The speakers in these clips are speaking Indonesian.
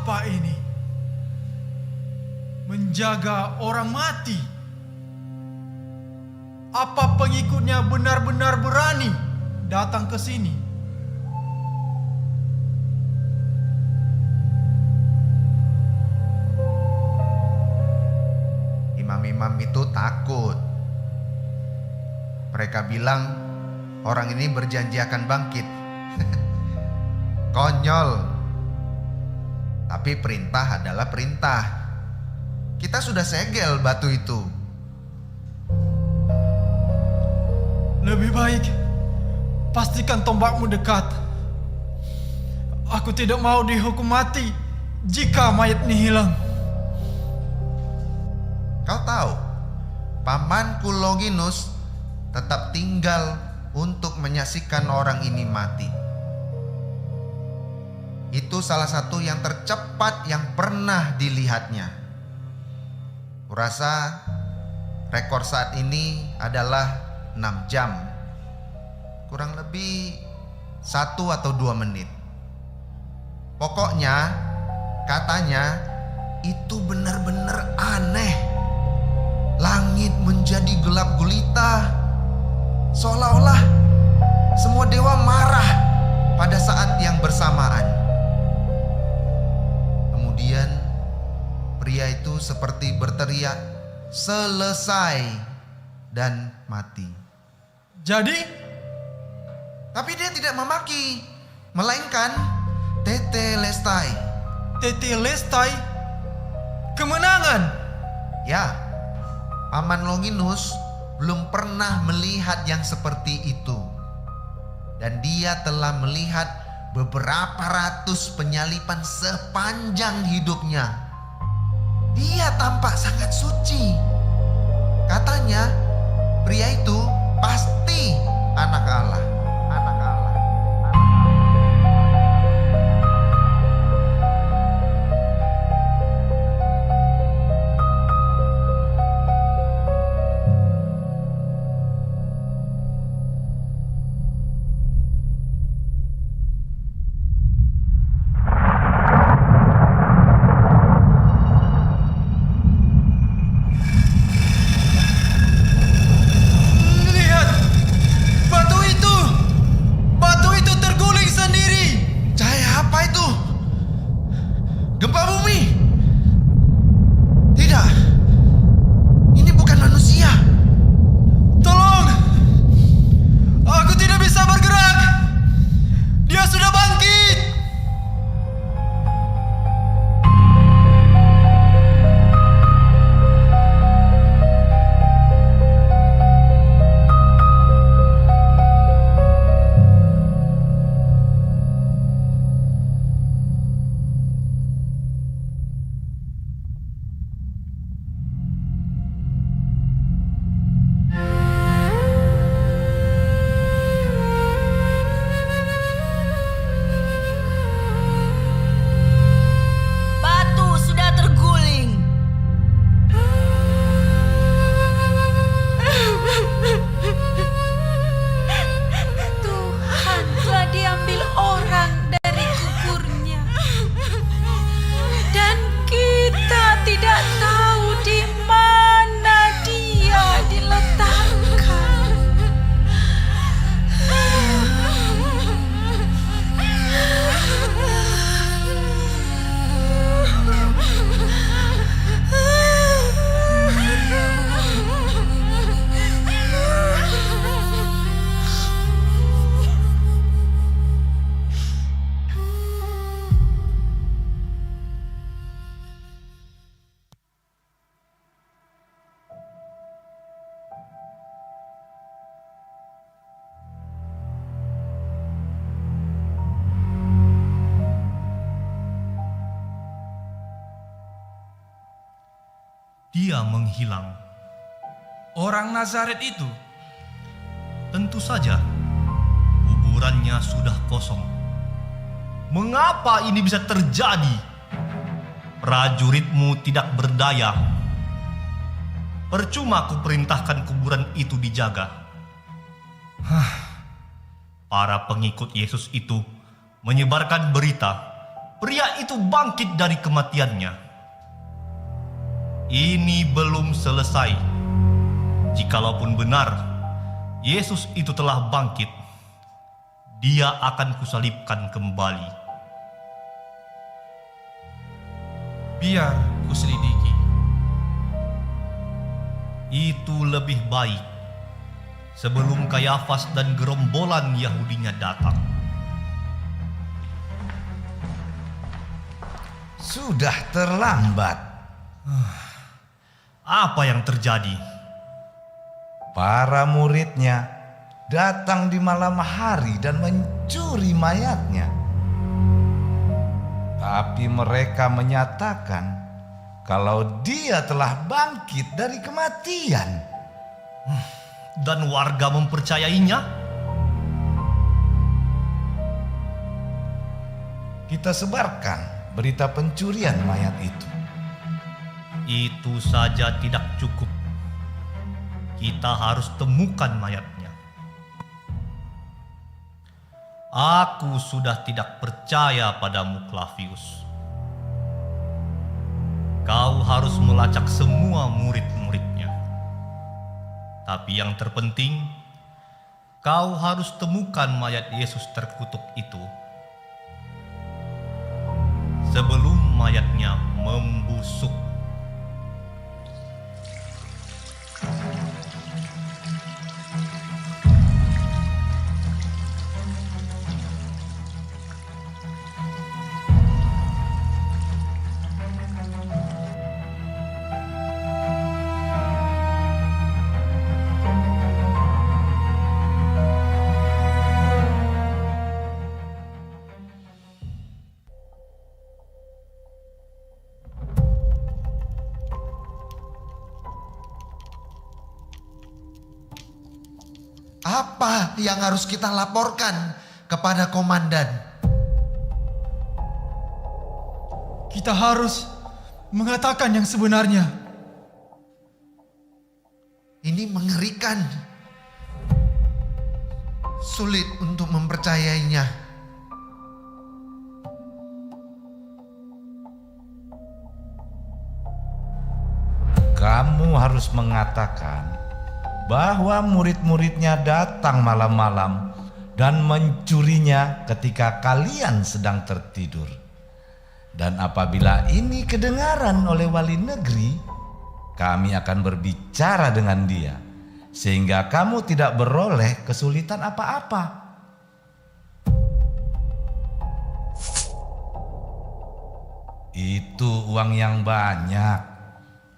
Apa ini? Menjaga orang mati? Apa pengikutnya benar-benar berani datang ke sini? Imam-imam itu takut. Mereka bilang orang ini berjanji akan bangkit. Konyol. Tapi perintah adalah perintah. Kita sudah segel batu itu. Lebih baik pastikan tombakmu dekat. Aku tidak mau dihukum mati jika mayat ini hilang. Kau tahu, pamanku Longinus tetap tinggal untuk menyaksikan orang ini mati. Itu salah satu yang tercepat yang pernah dilihatnya. Kurasa rekor saat ini adalah 6 jam. Kurang lebih 1 atau 2 menit. Pokoknya katanya itu benar-benar aneh. Langit menjadi gelap gulita, seolah-olah semua dewa marah pada saat yang bersamaan. Kemudian pria itu seperti berteriak, "Selesai!" dan mati. Jadi, Tapi dia tidak memaki, melainkan tetelestai. tetelestai kemenangan. Ya, Paman Longinus belum pernah melihat yang seperti itu. Dan dia telah melihat beberapa ratus penyalipan sepanjang hidupnya. Dia tampak sangat suci. Katanya pria itu pasti anak Allah. Anak Allah. Lihat, batu itu terguling sendiri. Cahaya apa itu? Gempa bumi? Tidak. Ini bukan manusia. Tolong, aku tidak bisa bergerak. Dia sudah bangkit. Batu sudah terguling. Tuhan telah diambil orang dari kuburnya. Dan kita tidak tahu di mana dia diletakkan. Dia menghilang. Orang Nazaret itu, tentu saja kuburannya sudah kosong. Mengapa ini bisa terjadi? Prajuritmu tidak berdaya. Percuma aku perintahkan kuburan itu dijaga. Para pengikut Yesus itu menyebarkan berita pria itu bangkit dari kematiannya. Ini belum selesai. Jikalaupun benar Yesus itu telah bangkit, dia akan kusalibkan kembali. Biar kuselidiki. Itu lebih baik sebelum Kayafas dan gerombolan Yahudinya datang. Sudah terlambat. Apa yang terjadi? Para muridnya datang di malam hari dan mencuri mayatnya. Tapi mereka menyatakan kalau dia telah bangkit dari kematian. Dan warga mempercayainya? Kita sebarkan berita pencurian mayat itu. Itu saja tidak cukup. Kita harus temukan mayatnya. Aku sudah tidak percaya padamu, Clavius. Kau harus melacak semua murid-muridnya. Tapi yang terpenting, kau harus temukan mayat Yesus terkutuk itu sebelum mayatnya membusuk. Apa yang harus kita laporkan kepada komandan? Kita harus mengatakan yang sebenarnya. Ini mengerikan. Sulit untuk mempercayainya. Kamu harus mengatakan bahwa murid-muridnya datang malam-malam dan mencurinya ketika kalian sedang tertidur. Dan apabila ini kedengaran oleh wali negeri, kami akan berbicara dengan dia, sehingga kamu tidak beroleh kesulitan apa-apa. Itu uang yang banyak.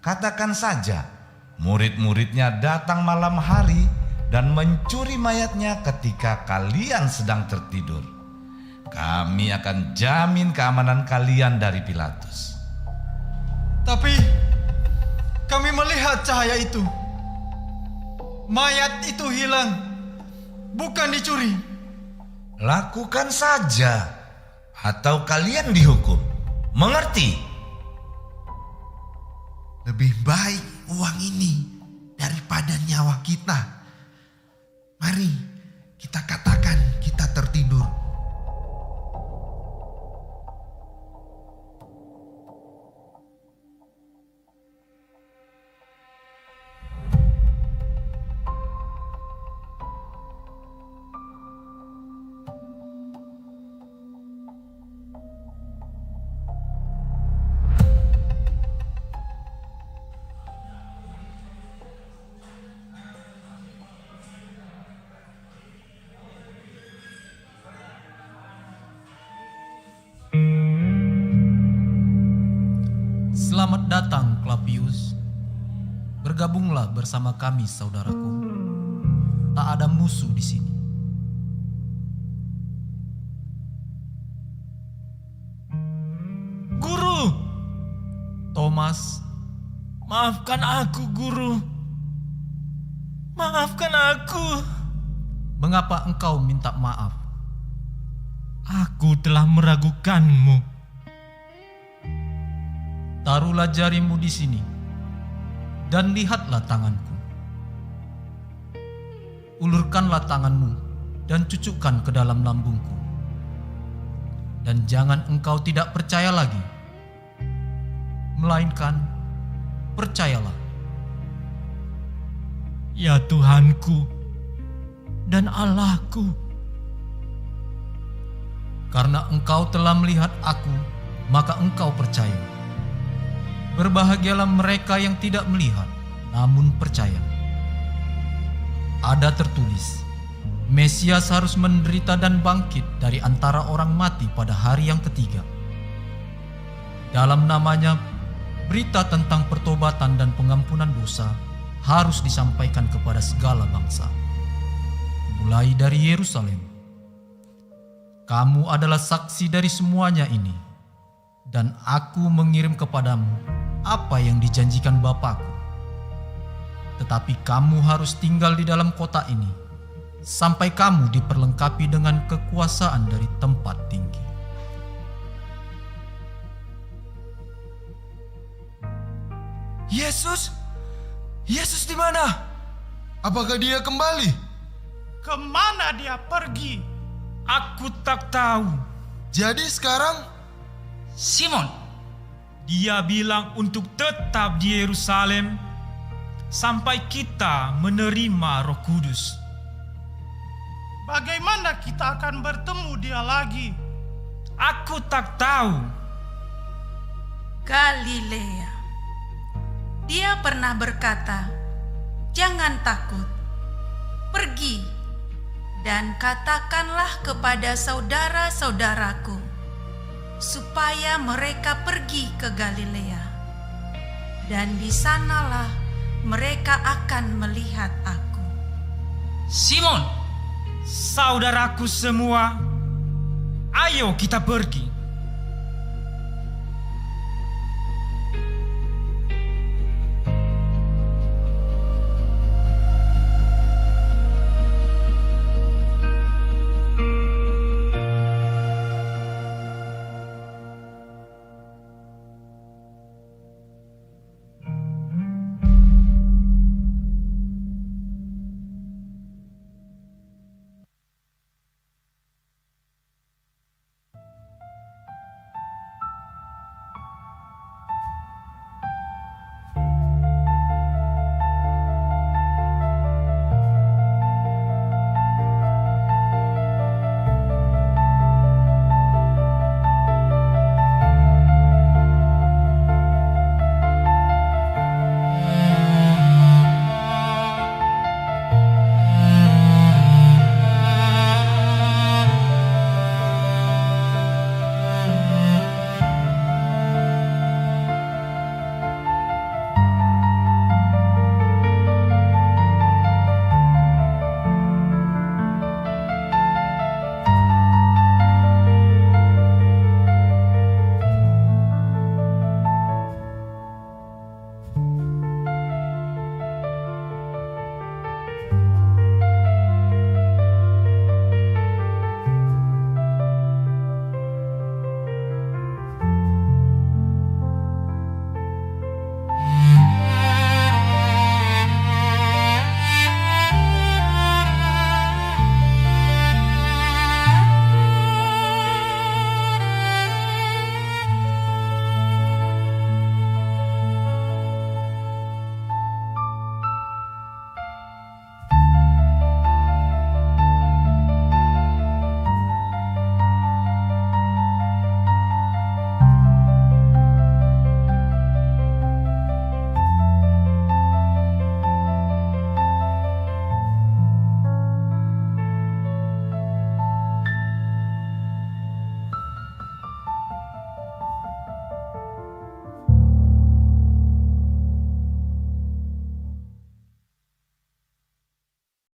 Katakan saja, murid-muridnya datang malam hari dan mencuri mayatnya ketika kalian sedang tertidur. Kami akan jamin keamanan kalian dari Pilatus. Tapi kami melihat cahaya itu. Mayat itu hilang, bukan dicuri. Lakukan saja, atau kalian dihukum. Mengerti? Lebih baik uang ini daripada nyawa kita. Mari kita katakan kita tertidur. Selamat datang, Clavius. Bergabunglah bersama kami, saudaraku. Tak ada musuh di sini. Guru! Thomas, Maafkan aku, Guru. Maafkan aku. mengapa engkau minta maaf? Aku telah meragukanmu. Taruhlah jarimu di sini, dan lihatlah tanganku. Ulurkanlah tanganmu, dan cucukkan ke dalam lambungku. dan jangan engkau tidak percaya lagi, melainkan percayalah. Ya Tuhanku dan Allahku, Karena engkau telah melihat aku, maka engkau percaya. Berbahagialah mereka yang tidak melihat, namun percaya. Ada tertulis, Mesias harus menderita dan bangkit dari antara orang mati pada hari yang ketiga. Dalam namanya, berita tentang pertobatan dan pengampunan dosa harus disampaikan kepada segala bangsa, mulai dari Yerusalem. Kamu adalah saksi dari semuanya ini, dan aku mengirim kepadamu apa yang dijanjikan Bapakku. Tetapi kamu harus tinggal di dalam kota ini, sampai kamu diperlengkapi dengan kekuasaan dari tempat tinggi. Yesus di mana? Apakah dia kembali? Kemana dia pergi? aku tak tahu. Jadi sekarang Simon, dia bilang untuk tetap di Yerusalem sampai kita menerima Roh Kudus. Bagaimana kita akan bertemu dia lagi? Aku tak tahu. Galilea. Dia pernah berkata, "Jangan takut. Pergi dan katakanlah kepada saudara-saudaraku supaya mereka pergi ke Galilea. Dan di sanalah mereka akan melihat aku." Simon, saudaraku semua, ayo kita pergi.